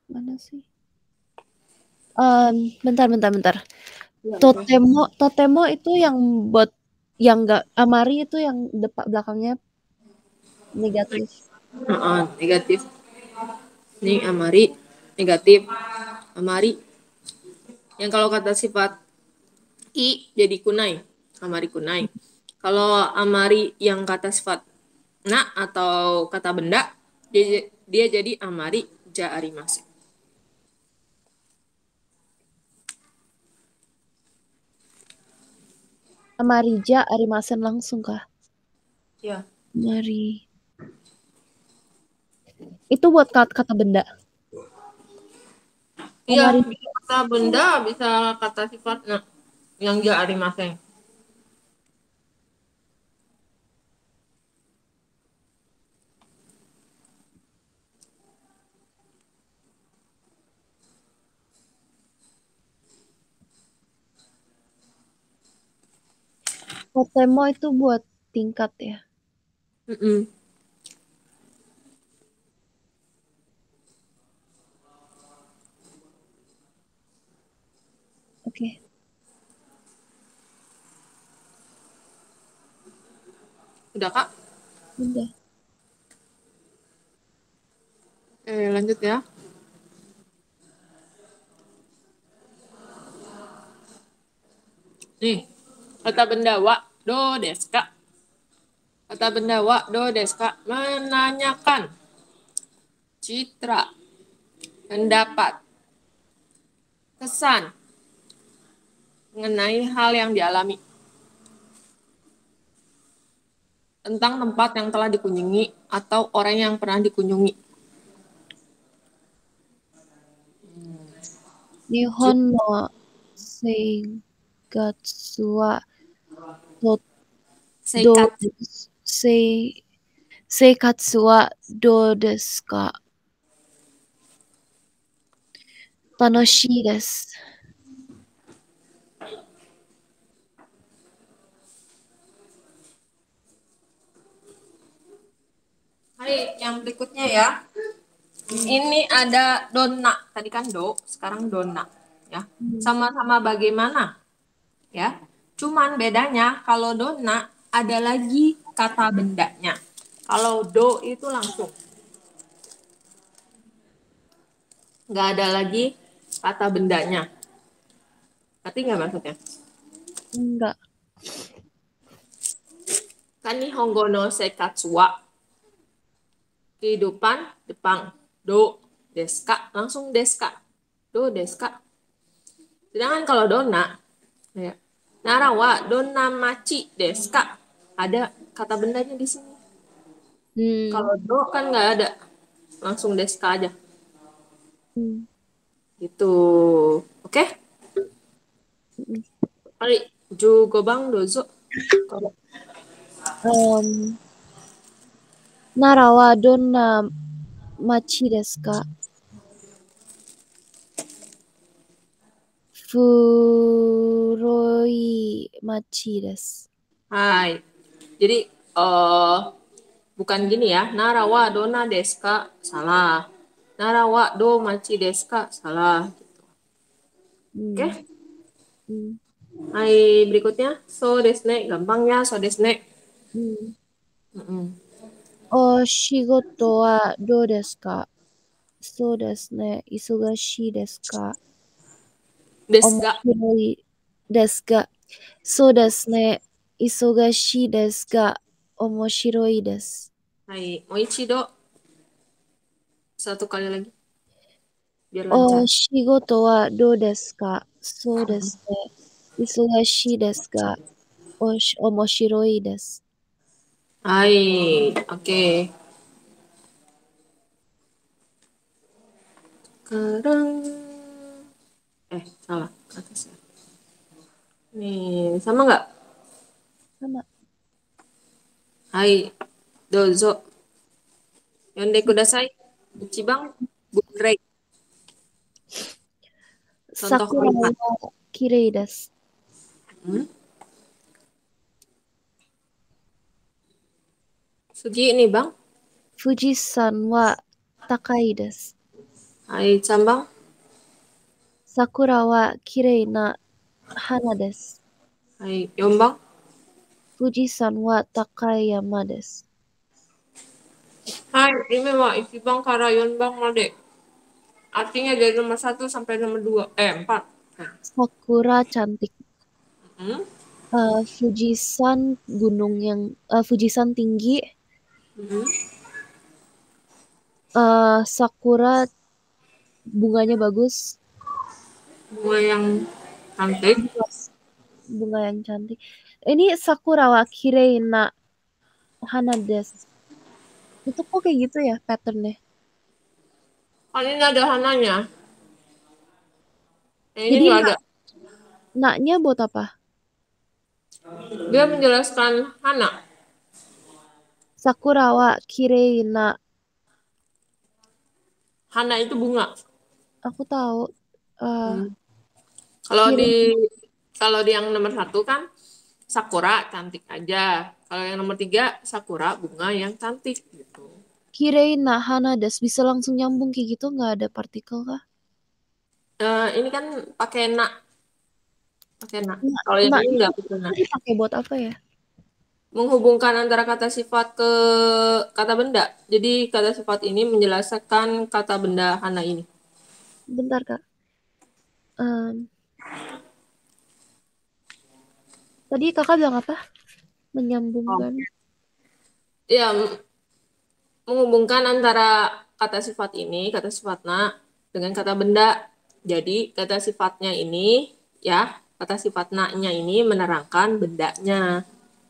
Mana sih? Bentar. Totemo itu yang buat yang enggak amari itu yang belakangnya negatif. Negatif. Ini amari negatif. Amari. Yang kalau kata sifat i jadi kunai. Amari kunai. Kalau amari yang kata sifat na atau kata benda, dia jadi amari ja arimasen. Amari ja arimasen langsung kah? Ya. Amari. Itu buat kata benda. Iya, bisa kata benda, bisa kata sifat na yang ja arimasen. Totemo itu buat tingkat ya. Oke. Udah, Kak? Udah. Lanjut ya. Nih, kata benda wa do desu ka. Kata benda wa do desu ka menanyakan citra, pendapat, kesan, mengenai hal yang dialami. Tentang tempat yang telah dikunjungi atau orang yang pernah dikunjungi. Nihon no seigatsu wa to do Seikat. seikatsu wa do desu ka? Tanoshii desu. Hai, yang berikutnya ya. Ini ada dona. Tadi kan do, sekarang dona. Ya, sama-sama bagaimana? Ya, cuman bedanya kalau dona ada lagi kata bendanya. Kalau do itu langsung. Nggak ada lagi kata bendanya. Ngerti nggak maksudnya? Enggak. Kan Nihongo no seikatsu wa. Kehidupan Jepang. Do deska, langsung deska. Do deska. Sedangkan kalau dona, ya, narawa dona machi deska. Ada kata bendanya di sini. Kalau do kan nggak ada. Langsung deska aja. Gitu. Oke? Mari, Jugobang dozo. Nara wa donna machi desu ka? Furoi machi desu. Hai. Jadi, bukan gini ya. Narawa dona deska. Salah. Narawa do machi deska. Salah. Oke? Hai, berikutnya. So desne. Gampang ya, so desne. O shigoto wa dou desu ka?そうですね。忙しいですか？面 Desga. 白いですが、そうですね。忙しいですが、面白いです。 Hai, moichido. Satu kali lagi. Biar お lancar. 仕事はどうですか？そうですね。忙しいですが、面白いです。 Hai, oke. Sekarang. Salah. Atas ya. Nih, sama nggak? sama. Hai, dozo. Yonde kudasai. Ichiban bunrei. Contoh 桜 kelima. は綺麗です。 Hmm? Sugi ini bang. 富士山は高いです。 Hai, Cambang. 桜は綺麗な花です。 Hai, Yombang. 富士山は高い山です。 Hai, ini mah Ichibang kara Yonbang made. Artinya dari nomor 1 sampai nomor 2. 4. Nah. Sakura cantik. Hmm? Fujisan gunung yang Fujisan tinggi. Hmm? Sakura bunganya bagus. Bunga yang cantik. Bunga yang cantik. Ini sakura wa kirei na hana desu. Itu kok kayak gitu ya patternnya? Kan ini ada hananya. Ini Jadi nggak ada. naknya buat apa? Dia menjelaskan hana. Sakura wa kirei na. Hana itu bunga. Aku tahu. Kalau Kirei, di yang nomor 1 kan sakura cantik aja. Kalau yang nomor 3 sakura bunga yang cantik gitu. kirei na hana desu. Bisa langsung nyambung kayak gitu, nggak ada partikel kah? Ini kan pakai na. Pakai na. Nah, Kalau yang nah ini itu nggak pakai na. dipakai buat apa ya? Menghubungkan antara kata sifat ke kata benda. Jadi kata sifat ini menjelaskan kata benda hana ini. Bentar Kak. Tadi kakak bilang apa? Menyambungkan. Ya, menghubungkan antara kata sifat ini, kata sifatna, dengan kata benda. Jadi kata sifatnya ini, ya, Kata sifat na-nya ini menerangkan bendanya.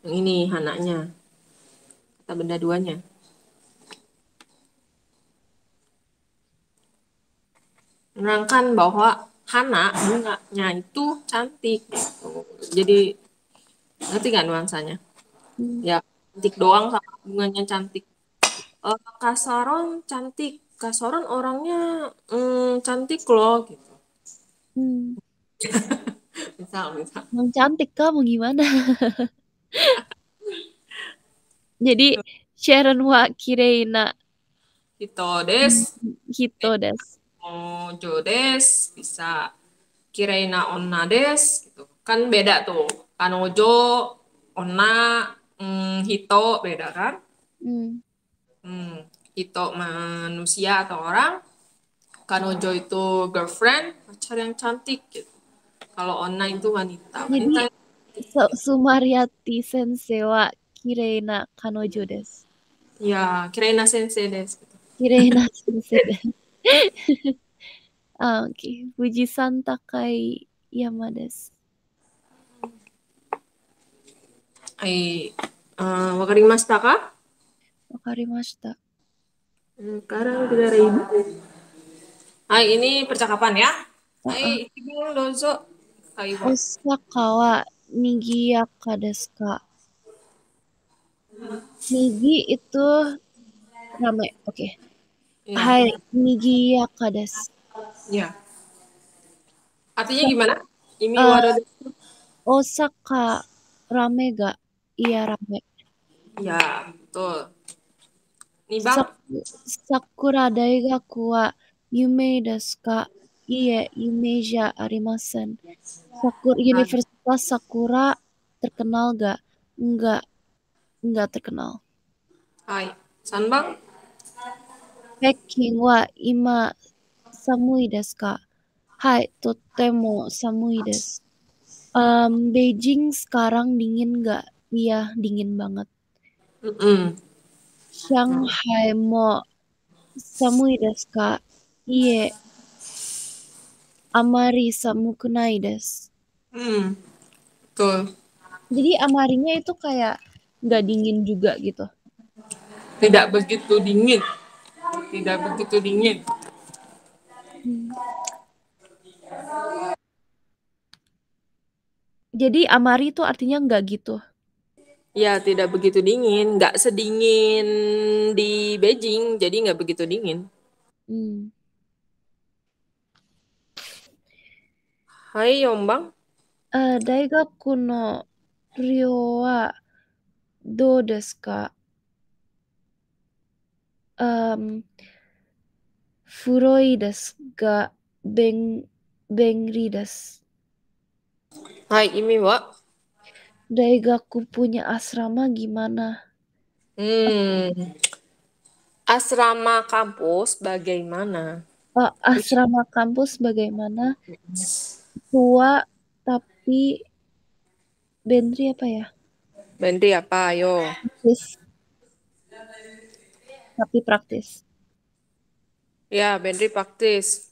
Yang ini hananya. Kata benda duanya. Menerangkan bahwa hana bunganya itu cantik. Jadi ngerti nggak nuansanya? Hmm. Ya cantik doang sama bunganya cantik. Kasaron cantik. Kasaron orangnya cantik loh gitu. Hmm. Misal. Emang cantik kamu gimana? Jadi Sharon wa kireina Hito des. hito desu. Ojo des. Bisa. Kireina onna des. Gitu. Kan beda tuh. Kanojo, onna, hito beda kan? Hmm. Hito manusia atau orang. Kanojo itu girlfriend, pacar yang cantik gitu. Kalau onna itu wanita. Jadi Wanita Sumariati sensei wa kireina kanojo desu. ya Kireina sensei des. Gitu. Kireina sensei desu. Ah, oke. Fujisan Takai Yama desu. Wakarimashita ka? Wakarimashita. Sekarang 3.000. Ini percakapan ya. Ah, Ibu dozo. Kaiwa. Osaka wa nigiyaka desu ka? Nigi itu rame. Oke. Ya, Hai, nigiyaka desu. ya. Artinya gimana? Imi Eh, wado. Osaka rame gak? Iya rame. Ya, betul. Nih bang. Sakura daigaku wa yumei desu ka? Iye, yumei ja arimasen. Universitas Sakura terkenal gak? Enggak, enggak terkenal. Hai. San bang. Peking wa ima samui desu ka? Hai, totemo samui desu. Beijing sekarang dingin nggak? Iya, dingin banget. Mm-mm. Shanghai mo samui desu ka? Iye, amari samuku nai desu. Betul. Jadi amarinya itu kayak nggak dingin juga gitu. Tidak begitu dingin. Tidak begitu dingin. Hmm. Jadi amari itu artinya nggak gitu. Ya, tidak begitu dingin. Nggak sedingin di Beijing, jadi nggak begitu dingin. Hmm. Hai, Yombang. Daigaku no ryo wa dou desu ka? Furoi desu ga bengri desu. Hai, Imi, Wak. Daigaku punya asrama gimana? Hmm, asrama kampus bagaimana? Asrama kampus bagaimana? Tua tapi bentri apa ya? Bentri apa? Ayo. Praktis, tapi praktis. Ya, Bentri praktis.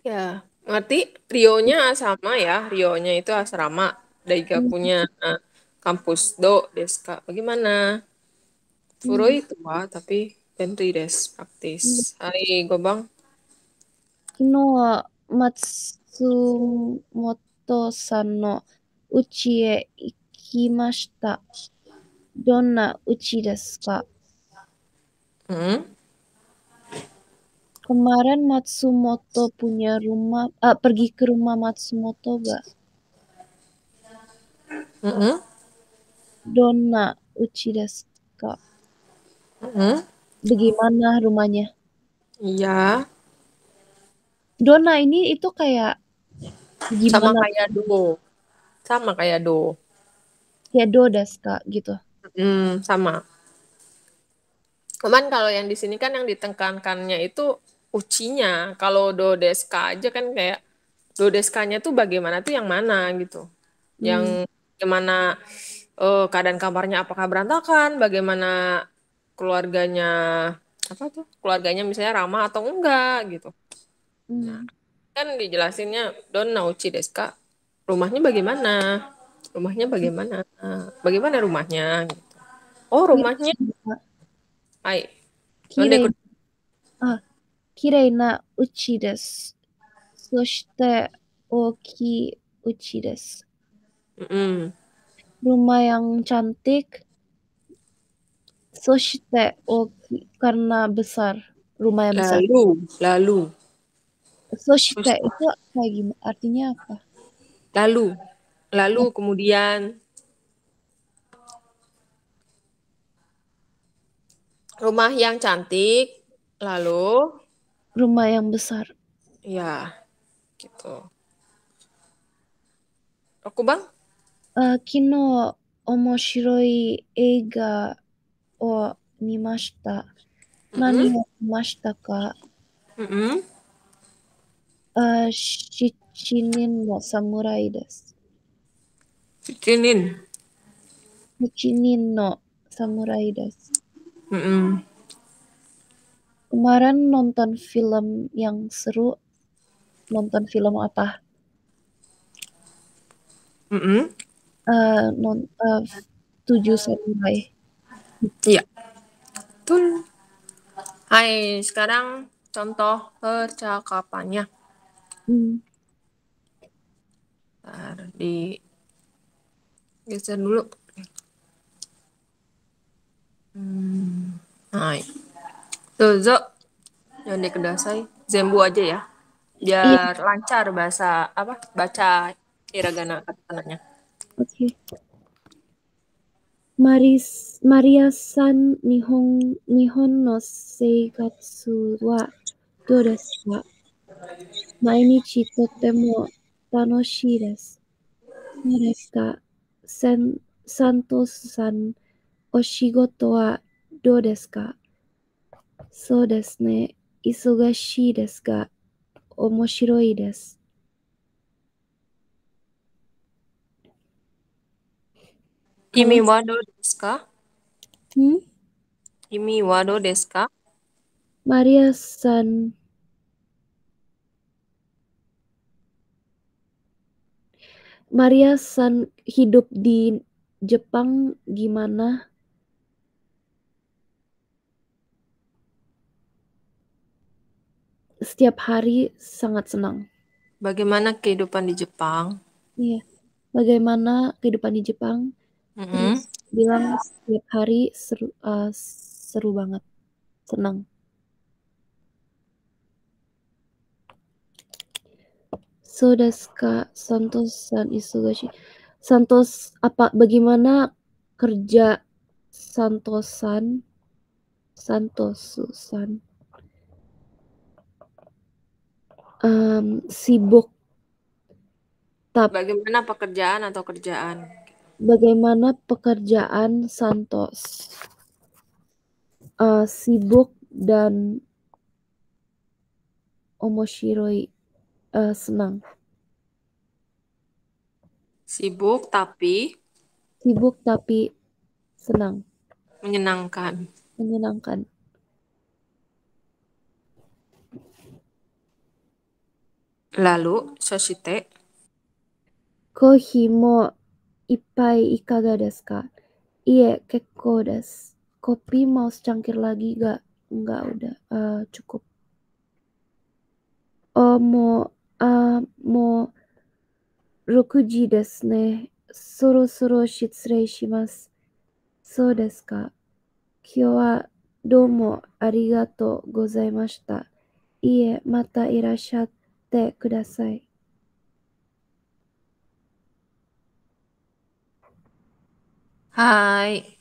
Ya, ngerti? Rio-nya sama ya. Rio-nya itu asrama. Hmm, Daigakunya kampus do deska. Bagaimana? Furoi hmm, itu Wak, tapi Bentri des praktis. hmm. Hai, Gobang. Kino wa Matsumoto-san no uchi e ikimashita. Donna uchi desu ka? Hmm? Kemarin Matsumoto punya rumah, pergi ke rumah Matsumoto gak? Mm-mm. Donna uchi desu ka? Mm-mm. Bagaimana rumahnya? Iya, Donna ini itu kayak sama gimana? kayak do. Sama kayak do. Kayak do desu ka gitu. Sama. Cuman kalau yang di sini kan yang ditekankannya itu ucinya. Kalau dodeska aja kan kayak dodeskanya tuh bagaimana tuh yang mana gitu. Yang Hmm, gimana keadaan kamarnya apakah berantakan, bagaimana keluarganya apa tuh? Keluarganya misalnya ramah atau enggak gitu. Nah, hmm. Kan dijelasinnya Don Nauchi desu ka? Rumahnya bagaimana? Rumahnya bagaimana? Bagaimana rumahnya? Oh, rumahnya. Hai. Donde Kirei, kirei na uchi desu. Soshite oki uchi desu. Mm-mm. Rumah yang cantik. Soshite oki karena besar. Rumah yang besar. Lalu. Soshite itu kayak gimana? Artinya apa? Lalu kemudian rumah yang cantik, lalu Rumah yang besar. ya gitu. Aku bang? Kino omoshiroi eiga o mimashita. Nani Mm-mm. o mimashita ka? Mm-mm. Shichinin no samurai desu. Bikinin. Shichinin no samurai desu. Mm-mm. Kemarin nonton film yang seru. Nonton film apa? Mm-mm. Tujuh Samurai. Iya. Betul. Hai, sekarang contoh percakapannya. Hmm. Ntar geser dulu. Hai. Dozo. Yang kedasai. Zembu aja ya. Iya, Biar lancar baca hiragana katakana-nya. oke. Maria-san, Nihon no seigatsu wa dou desu ka? Mainichi totemo tanoshii desu.そうですか。Santos-san, お仕事はどうですか？そうですね。忙しいですが、面白いです。Imi Kalau wa do desu ka? hmm? Imi wa do desu ka? Maria-san, Maria-san hidup di Jepang gimana? Setiap hari sangat senang. Bagaimana kehidupan di Jepang? Iya. Bagaimana kehidupan di Jepang? Mm-mm. Terus bilang setiap hari seru banget, senang. So desu ka, Santos-san Isugashi. Santos, bagaimana kerja Santosan? Santosu-san. Sibuk. Bagaimana pekerjaan atau kerjaan? Bagaimana pekerjaan Santos? Sibuk dan omoshiroi. Senang. Sibuk tapi Sibuk tapi senang. menyenangkan. Menyenangkan. Lalu, soshite. Kohi mo ippai ikaga desu ka? Iye, kekko desu. Kopi mau secangkir lagi gak? Enggak, udah. Cukup. Oh, mau 6時ですね。そろそろ失礼します。そうですか。今日はどうもありがとうございました。いいえ、またいらっしゃってください。Hai.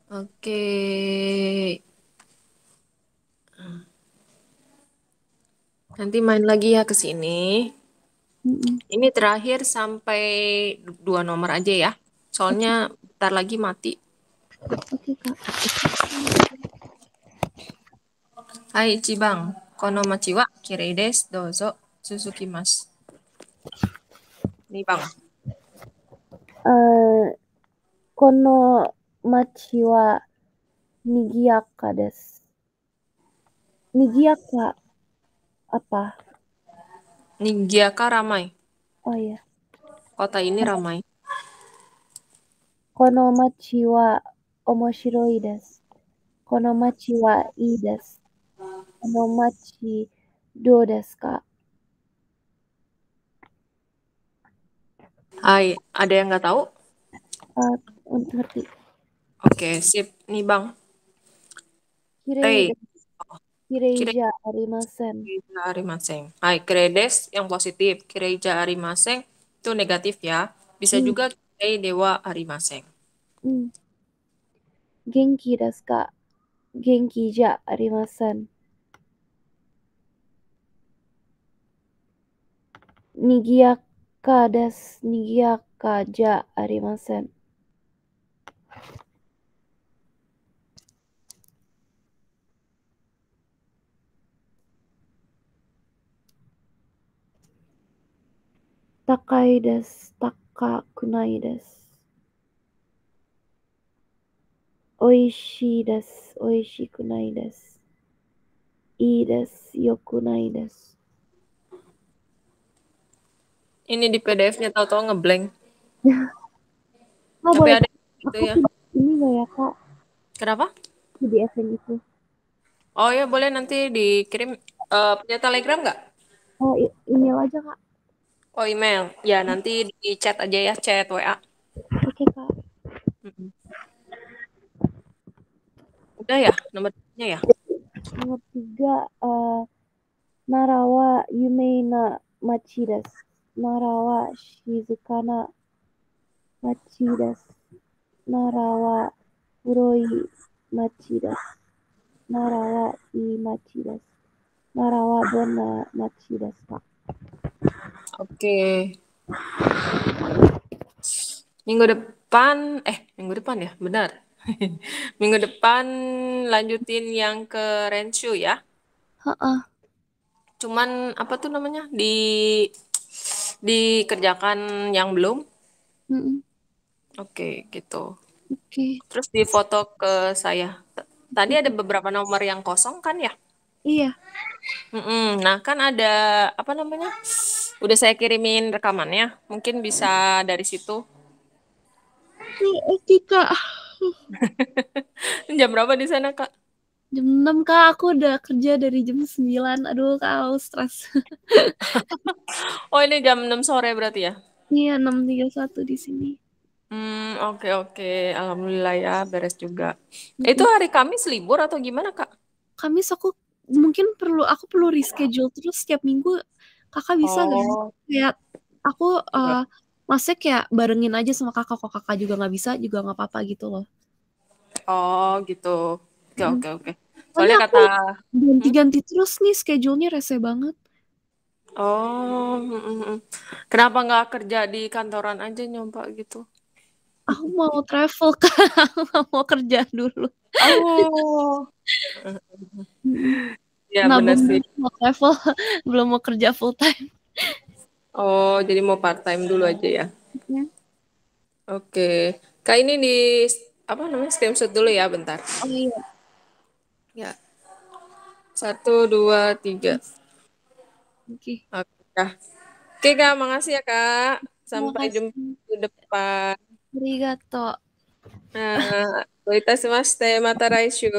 Oke. Nanti main lagi ya ke sini. Mm-mm. Ini terakhir sampai 2 nomor aja ya. Soalnya bentar lagi mati. Oke, Kak. Hai, Cibang. Kono machi wa kirei desu. Dozo. Suzukimasu. Nih, Bang. Kono machi wa nigiyaka desu. Nigiyaka apa? Ningyaka ramai. Oh iya. Kota ini ramai. Kono machi wa omoshiroi desu. Kono machi wa ii desu. Kono machi dou desu ka? Hai, ada yang nggak tahu? Ngerti. Oke, sip. Nih Bang. Kirei Tei. desu. Kirei Kirei ja arimasen. ja arimaseng. Hai, kiredes yang positif. Kirei ja arimaseng itu negatif ya. Bisa Hmm. juga kirei dewa arimaseng. Genki desu ka? Genki ja arimasen. Nigiyaka desu. Nigiyaka ja arimasen. Takai desu. Takakunai desu. Oishii desu. Oishikunai desu. Ii desu. Yokunai desu. Ini di PDF-nya tahu-tahu ngeblank. Oh, Tapi boleh ada gitu aku ya. ini nggak ya, Kak? Kenapa? PDF yang itu. Oh ya, boleh nanti dikirim punya Telegram nggak? Oh, email aja, Kak. Oh, email. Ya, nanti di chat aja ya, chat WA. Oke, Kak. Mm-mm. Udah ya, nomornya ya? Nomor 3, Narawa Yumei na Machi desu. Narawa Shizukana Machi desu. Narawa Furoi Machi desu. Narawa ii Machi desu. Narawa donna Machi desu ka? Oke. Minggu depan ya, benar. Minggu depan lanjutin yang ke Renshu ya. Heeh. Cuman apa tuh namanya? Dikerjakan yang belum. Mm-mm. Oke, gitu. Oke. Terus difoto ke saya. Tadi ada Oke. beberapa nomor yang kosong kan ya? Iya. Mm-mm. Nah, kan ada apa namanya? Udah saya kirimin rekamannya. Mungkin bisa dari situ. Oke, Kak. Jam berapa di sana, Kak? Jam 6, Kak. Aku udah kerja dari jam 9. Aduh, Kak, aku stres. Oh, ini jam 6 sore berarti ya? Iya, 6:31 di sini. Oke oke. Alhamdulillah ya, beres juga. Itu Mm-mm. hari Kamis libur atau gimana, Kak? Kamis aku perlu reschedule terus setiap minggu. Kakak bisa nggak sih? Oh, Kayak aku maksudnya kayak barengin aja sama kakak. Kok kakak juga nggak bisa juga nggak apa-apa gitu loh. oh gitu. Oke Mm-mm. oke oke. Soalnya Soalnya aku kata, hmm? ganti-ganti terus nih schedule-nya rese banget. Oh, kenapa nggak kerja di kantoran aja nyoba gitu? Aku mau travel, Kak. Aku nggak mau kerja dulu. Oh, Mm-mm. ya benar Nabung sih. dulu mau travel, belum mau kerja full time. Oh, jadi mau part time dulu aja ya. Ya. Oke. Kak ini di apa namanya screenshot dulu ya, bentar. Oh iya. Ya, satu, dua, tiga. Oke. Oke, Kak. Oke, Kak, makasih ya, Kak. Terima Sampai jumpa kasih. minggu depan. Arigato. Nah, どういたしまして、また来週。